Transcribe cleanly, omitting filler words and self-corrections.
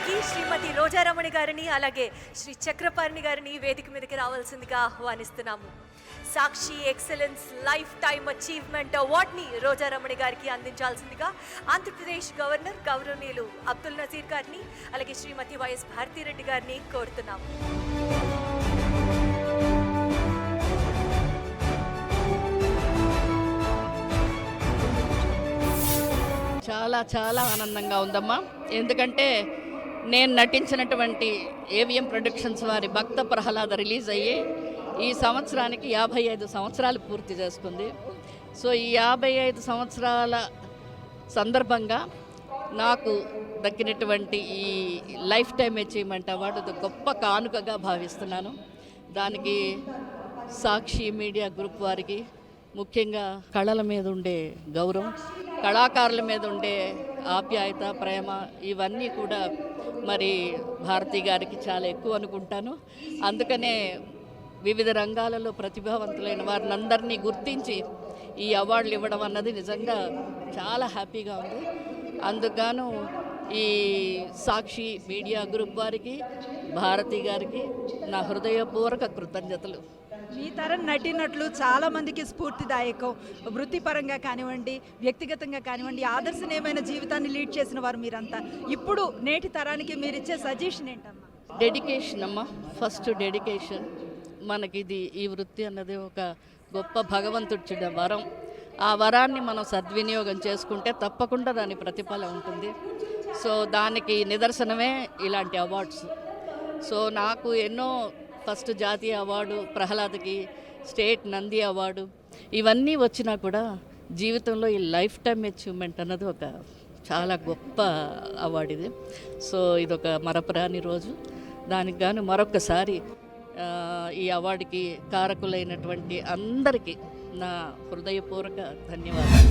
కార్యక్రమానికి శ్రీమతి రోజారమణి గారిని అలాగే శ్రీ చక్రపాణి గారిని వేదిక మీదకి రావాల్సిందిగా ఆహ్వానిస్తున్నాము. Sakshi excellence lifetime achievement అవార్డ్ని రోజారమణి గారికి అందించాల్సిందిగా ఆంధ్రప్రదేశ్ గవర్నర్ గౌరవనీయులు అబ్దుల్ నజీర్ గారిని అలాగే శ్రీమతి వైఎస్ భారతిరెడ్డి గారిని కోరుతున్నాము. చాలా చాలా ఆనందంగా ఉందమ్మా. ఎందుకంటే నేను నటించినటువంటి ఏవిఎం ప్రొడక్షన్స్ వారి భక్త ప్రహ్లాద రిలీజ్ అయ్యి ఈ సంవత్సరానికి 55 సంవత్సరాలు పూర్తి చేసుకుంది. సో ఈ 55 సంవత్సరాల సందర్భంగా నాకు దక్కినటువంటి ఈ లైఫ్ టైమ్ అచీవ్మెంట్ అవార్డు గొప్ప కానుకగా భావిస్తున్నాను. దానికి సాక్షి మీడియా గ్రూప్ వారికి, ముఖ్యంగా కళల మీద ఉండే గౌరవం, కళాకారుల మీద ఉండే ఆప్యాయత, ప్రేమ, ఇవన్నీ కూడా మరి భారతి గారికి చాలా ఎక్కువ అనుకుంటాను. అందుకనే వివిధ రంగాలలో ప్రతిభావంతులైన వారిని అందరినీ గుర్తించి ఈ అవార్డులు ఇవ్వడం అన్నది నిజంగా చాలా హ్యాపీగా ఉంది. అందుకను ఈ సాక్షి మీడియా గ్రూప్ వారికి, భారతి గారికి నా హృదయపూర్వక కృతజ్ఞతలు. మీ తరం నటినట్లు చాలామందికి స్ఫూర్తిదాయకం. వృత్తిపరంగా కానివ్వండి, వ్యక్తిగతంగా కానివ్వండి, ఆదర్శనీయమైన జీవితాన్ని లీడ్ చేసిన వారు మీరంతా. ఇప్పుడు నేటి తరానికి మీరు ఇచ్చే సజెషన్ ఏంటమ్మా? డెడికేషన్ అమ్మా. First dedication. మనకిది ఈ వృత్తి అన్నది ఒక గొప్ప భగవంతుడిచ్చిన వరం. ఆ వరాన్ని మనం సద్వినియోగం చేసుకుంటే తప్పకుండా దాని ప్రతిఫలం ఉంటుంది. సో దానికి నిదర్శనమే ఇలాంటి అవార్డ్స్. సో నాకు ఎన్నో ఫస్ట్ జాతీయ అవార్డు, ప్రహ్లాద్కి స్టేట్ నంది అవార్డు, ఇవన్నీ వచ్చినా కూడా జీవితంలో ఈ లైఫ్ టైమ్ అచీవ్మెంట్ అన్నది ఒక చాలా గొప్ప అవార్డు ఇది. సో ఇదొక మరపురాని రోజు. దానికి గాను మరొకసారి ఈ అవార్డుకి కారకులైనటువంటి అందరికీ నా హృదయపూర్వక ధన్యవాదాలు.